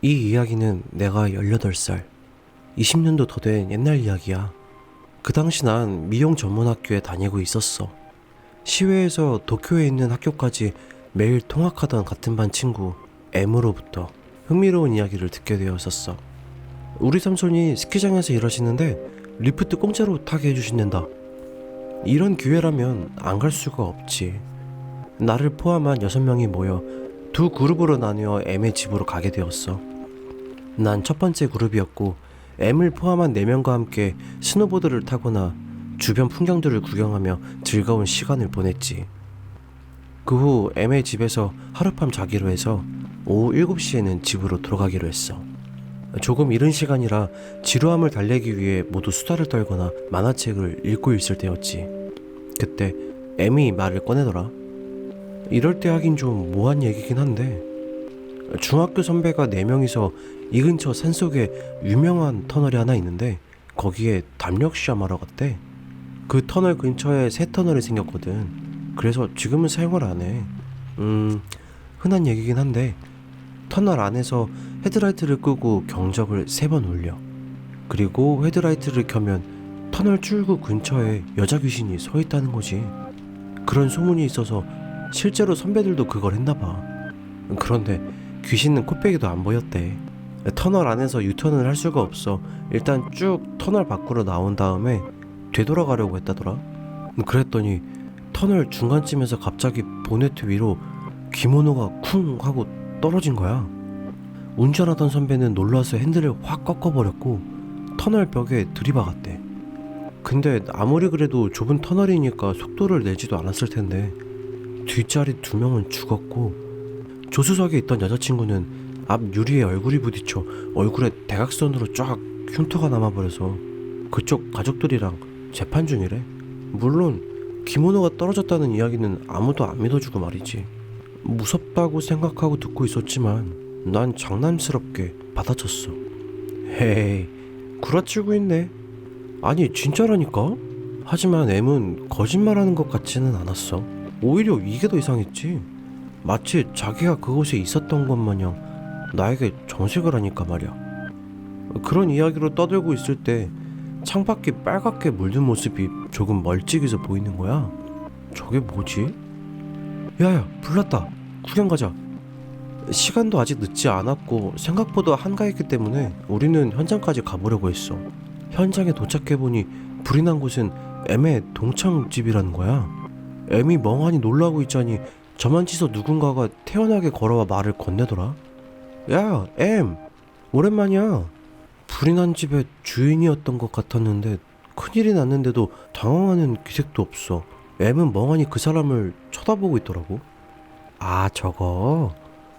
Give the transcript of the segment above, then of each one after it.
이 이야기는 내가 18살, 20년도 더 된 옛날 이야기야. 그 당시 난 미용 전문 학교에 다니고 있었어. 시외에서 도쿄에 있는 학교까지 매일 통학하던 같은 반 친구 M으로부터 흥미로운 이야기를 듣게 되었었어. 우리 삼촌이 스키장에서 일하시는데 리프트 공짜로 타게 해주신단다. 이런 기회라면 안 갈 수가 없지. 나를 포함한 6명이 모여 두 그룹으로 나뉘어 M의 집으로 가게 되었어. 난 첫 번째 그룹이었고 M을 포함한 4명과 함께 스노보드를 타거나 주변 풍경들을 구경하며 즐거운 시간을 보냈지. 그 후 M의 집에서 하룻밤 자기로 해서 오후 7시에는 집으로 돌아가기로 했어. 조금 이른 시간이라 지루함을 달래기 위해 모두 수다를 떨거나 만화책을 읽고 있을 때였지. 그때 M이 말을 꺼내더라. 이럴 때 하긴 좀 모한 얘기긴 한데, 중학교 선배가 4명이서 이 근처 산속에 유명한 터널이 하나 있는데 거기에 담력 시험하러 갔대. 그 터널 근처에 새 터널이 생겼거든. 그래서 지금은 사용을 안 해. 흔한 얘기긴 한데 터널 안에서 헤드라이트를 끄고 경적을 3번 울려. 그리고 헤드라이트를 켜면 터널 출구 근처에 여자 귀신이 서 있다는 거지. 그런 소문이 있어서 실제로 선배들도 그걸 했나봐. 그런데 귀신은 코빼기도 안 보였대. 터널 안에서 유턴을 할 수가 없어 일단 쭉 터널 밖으로 나온 다음에 되돌아가려고 했다더라. 그랬더니 터널 중간쯤에서 갑자기 보네트 위로 기모노가 쿵 하고 떨어진 거야. 운전하던 선배는 놀라서 핸들을 확 꺾어버렸고 터널 벽에 들이박았대. 근데 아무리 그래도 좁은 터널이니까 속도를 내지도 않았을 텐데 뒷자리 2명은 죽었고 조수석에 있던 여자친구는 앞 유리에 얼굴이 부딪혀 얼굴에 대각선으로 쫙 흉터가 남아버려서 그쪽 가족들이랑 재판 중이래. 물론 기모노가 떨어졌다는 이야기는 아무도 안 믿어주고 말이지. 무섭다고 생각하고 듣고 있었지만 난 장난스럽게 받아쳤어. 헤이, 구라치고 있네. 아니 진짜라니까? 하지만 M은 거짓말하는 것 같지는 않았어. 오히려 이게 더 이상했지. 마치 자기가 그곳에 있었던 것 마냥 나에게 정색을 하니까 말이야. 그런 이야기로 떠들고 있을 때 창밖이 빨갛게 물든 모습이 조금 멀찍이서 보이는 거야. 저게 뭐지? 야야, 불났다. 구경 가자. 시간도 아직 늦지 않았고 생각보다 한가했기 때문에 우리는 현장까지 가보려고 했어. 현장에 도착해보니 불이 난 곳은 M의 동창집이라는 거야. M이 멍하니 놀라고 있자니 저만치서 누군가가 태연하게 걸어와 말을 건네더라. 야, M, 오랜만이야. 불이 난 집의 주인이었던 것 같았는데 큰일이 났는데도 당황하는 기색도 없어. M은 멍하니 그 사람을 쳐다보고 있더라고. 아, 저거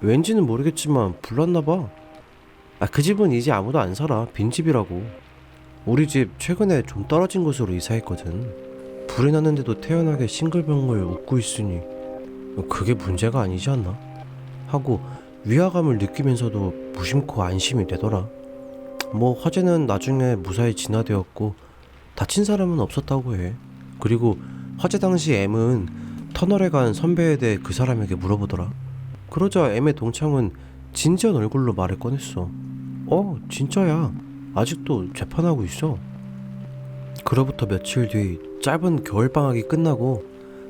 왠지는 모르겠지만 불났나봐. 그 집은 이제 아무도 안 살아. 빈집이라고. 우리 집 최근에 좀 떨어진 곳으로 이사했거든. 불이 났는데도 태연하게 싱글벙글 웃고 있으니 그게 문제가 아니지 않나? 하고 위화감을 느끼면서도 무심코 안심이 되더라. 뭐 화재는 나중에 무사히 진화되었고 다친 사람은 없었다고 해. 그리고 화재 당시 M은 터널에 간 선배에 대해 그 사람에게 물어보더라. 그러자 M의 동창은 진지한 얼굴로 말을 꺼냈어. 진짜야. 아직도 재판하고 있어. 그로부터 며칠 뒤 짧은 겨울방학이 끝나고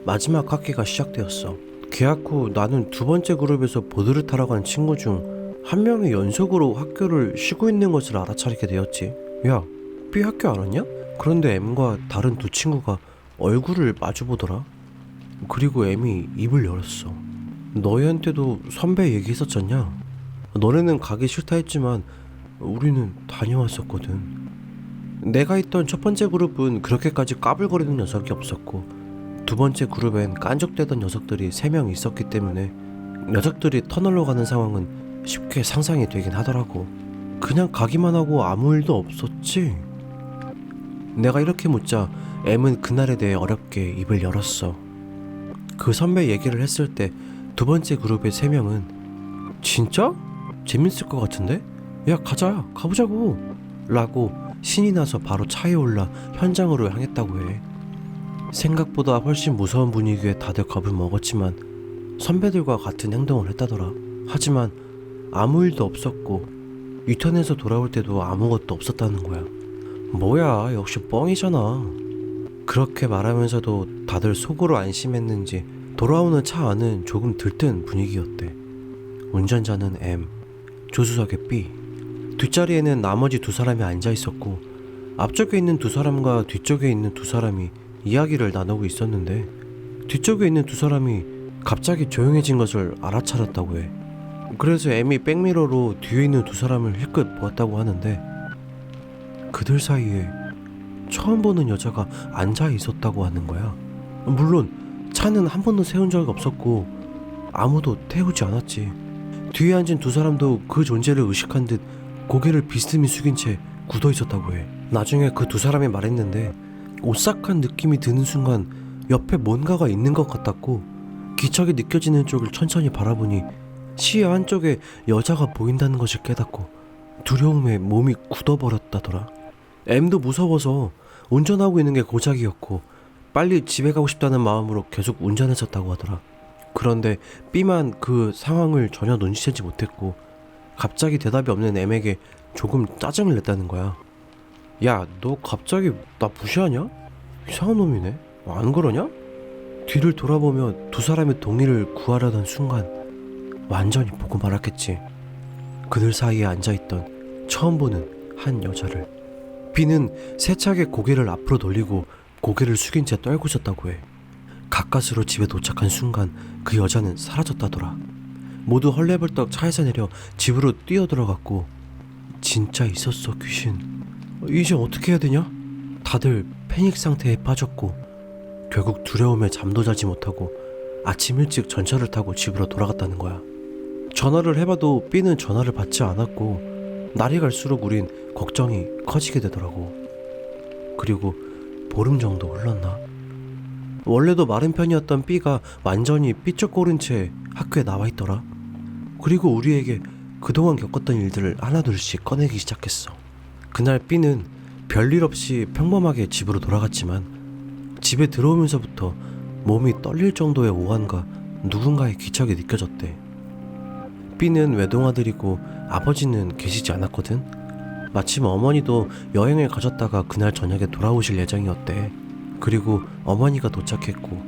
마지막 학기가 시작되었어. 개학 후 나는 2번째 그룹에서 보드를 타러 간 친구 중 한 명이 연속으로 학교를 쉬고 있는 것을 알아차리게 되었지. 야, B 학교 안 왔냐? 그런데 M과 다른 2 친구가 얼굴을 마주보더라. 그리고 M이 입을 열었어. 너희한테도 선배 얘기했었잖냐? 너네는 가기 싫다 했지만 우리는 다녀왔었거든. 내가 있던 첫 번째 그룹은 그렇게까지 까불거리는 녀석이 없었고 2번째 그룹엔 깐족대던 녀석들이 3명 있었기 때문에 녀석들이 터널로 가는 상황은 쉽게 상상이 되긴 하더라고. 그냥 가기만 하고 아무 일도 없었지? 내가 이렇게 묻자 M은 그날에 대해 어렵게 입을 열었어. 그 선배 얘기를 했을 때 2번째 그룹의 3명은 진짜? 재밌을 것 같은데? 야, 가자, 가보자고 라고 신이 나서 바로 차에 올라 현장으로 향했다고 해. 생각보다 훨씬 무서운 분위기에 다들 겁을 먹었지만 선배들과 같은 행동을 했다더라. 하지만 아무 일도 없었고 유턴해서 돌아올 때도 아무것도 없었다는 거야. 뭐야, 역시 뻥이잖아. 그렇게 말하면서도 다들 속으로 안심했는지 돌아오는 차 안은 조금 들뜬 분위기였대. 운전자는 M, 조수석에 B, 뒷자리에는 나머지 두 사람이 앉아 있었고 앞쪽에 있는 두 사람과 뒤쪽에 있는 두 사람이 이야기를 나누고 있었는데 뒤쪽에 있는 두 사람이 갑자기 조용해진 것을 알아차렸다고 해. 그래서 M이 백미러로 뒤에 있는 두 사람을 힐끗 보았다고 하는데 그들 사이에 처음 보는 여자가 앉아 있었다고 하는 거야. 물론 차는 한 번도 세운 적 없었고 아무도 태우지 않았지. 뒤에 앉은 두 사람도 그 존재를 의식한 듯 고개를 비스듬히 숙인 채 굳어 있었다고 해. 나중에 그 두 사람이 말했는데 오싹한 느낌이 드는 순간 옆에 뭔가가 있는 것 같았고 기척이 느껴지는 쪽을 천천히 바라보니 시야 한쪽에 여자가 보인다는 것을 깨닫고 두려움에 몸이 굳어버렸다더라. M도 무서워서 운전하고 있는 게 고작이었고 빨리 집에 가고 싶다는 마음으로 계속 운전했었다고 하더라. 그런데 B만 그 상황을 전혀 눈치채지 못했고 갑자기 대답이 없는 M에게 조금 짜증을 냈다는 거야. 야, 너 갑자기 나 무시하냐? 이상한 놈이네. 안 그러냐? 뒤를 돌아보며 두 사람의 동의를 구하려던 순간 완전히 보고 말았겠지. 그들 사이에 앉아있던 처음 보는 한 여자를. B는 세차게 고개를 앞으로 돌리고 고개를 숙인 채 떨고 있었다고 해. 가까스로 집에 도착한 순간 그 여자는 사라졌다더라. 모두 헐레벌떡 차에서 내려 집으로 뛰어들어갔고 진짜 있었어, 귀신. 이제 어떻게 해야 되냐? 다들 패닉 상태에 빠졌고 결국 두려움에 잠도 자지 못하고 아침 일찍 전철을 타고 집으로 돌아갔다는 거야. 전화를 해봐도 B는 전화를 받지 않았고 날이 갈수록 우린 걱정이 커지게 되더라고. 그리고 보름 정도 흘렀나? 원래도 마른 편이었던 B가 완전히 삐쩍거린 채 학교에 나와 있더라. 그리고 우리에게 그동안 겪었던 일들을 하나둘씩 꺼내기 시작했어. 그날 B는 별일 없이 평범하게 집으로 돌아갔지만 집에 들어오면서부터 몸이 떨릴 정도의 오한과 누군가의 기척이 느껴졌대. B는 외동아들이고 아버지는 계시지 않았거든. 마침 어머니도 여행을 가셨다가 그날 저녁에 돌아오실 예정이었대. 그리고 어머니가 도착했고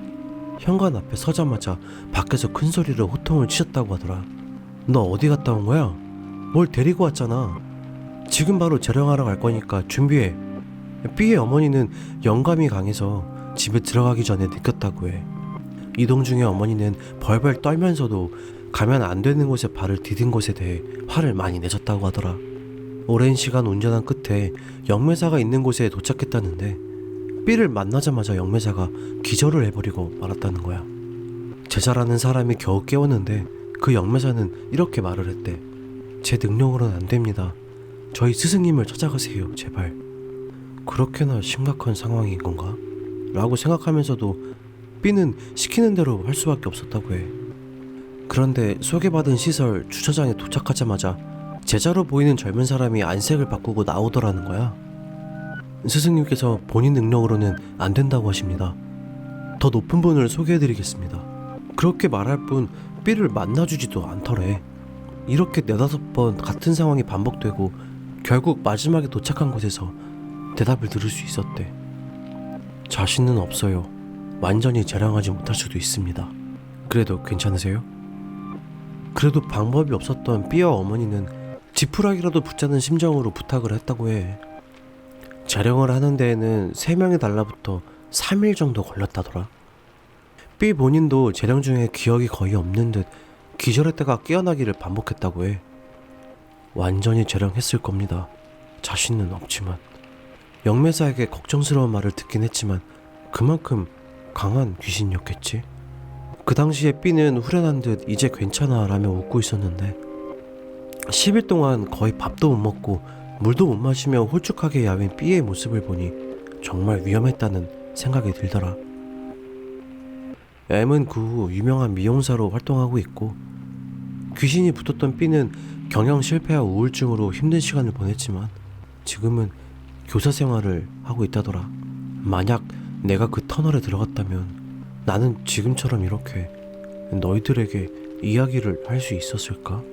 현관 앞에 서자마자 밖에서 큰 소리로 호통을 치셨다고 하더라. 너 어디 갔다 온 거야? 뭘 데리고 왔잖아. 지금 바로 재령하러 갈 거니까 준비해. B의 어머니는 영감이 강해서 집에 들어가기 전에 느꼈다고 해. 이동 중에 어머니는 벌벌 떨면서도 가면 안 되는 곳에 발을 디딘 것에 대해 화를 많이 내셨다고 하더라. 오랜 시간 운전한 끝에 영매사가 있는 곳에 도착했다는데 B를 만나자마자 영매사가 기절을 해버리고 말았다는 거야. 제자라는 사람이 겨우 깨웠는데 그 영매사는 이렇게 말을 했대. 제 능력으로는 안 됩니다. 저희 스승님을 찾아가세요, 제발. 그렇게나 심각한 상황인 건가? 라고 생각하면서도 B는 시키는 대로 할 수밖에 없었다고 해. 그런데 소개받은 시설 주차장에 도착하자마자 제자로 보이는 젊은 사람이 안색을 바꾸고 나오더라는 거야. 스승님께서 본인 능력으로는 안 된다고 하십니다. 더 높은 분을 소개해드리겠습니다. 그렇게 말할 뿐 B를 만나주지도 않더래. 이렇게 네다섯 번 같은 상황이 반복되고 결국 마지막에 도착한 곳에서 대답을 들을 수 있었대. 자신은 없어요. 완전히 재량하지 못할 수도 있습니다. 그래도 괜찮으세요? 그래도 방법이 없었던 B와 어머니는 지푸라기라도 붙자는 심정으로 부탁을 했다고 해. 재령을 하는 데에는 3명이 달라붙어 3일 정도 걸렸다더라. B 본인도 재령 중에 기억이 거의 없는 듯 기절했다가 깨어나기를 반복했다고 해. 완전히 재령했을 겁니다. 자신은 없지만. 영매사에게 걱정스러운 말을 듣긴 했지만 그만큼 강한 귀신이었겠지. 그 당시에 B는 후련한 듯 이제 괜찮아 라며 웃고 있었는데 10일 동안 거의 밥도 못 먹고 물도 못 마시며 홀쭉하게 야윈 B의 모습을 보니 정말 위험했다는 생각이 들더라. M은 그 후 유명한 미용사로 활동하고 있고 귀신이 붙었던 B는 경영 실패와 우울증으로 힘든 시간을 보냈지만 지금은 교사 생활을 하고 있다더라. 만약 내가 그 터널에 들어갔다면 나는 지금처럼 이렇게 너희들에게 이야기를 할 수 있었을까?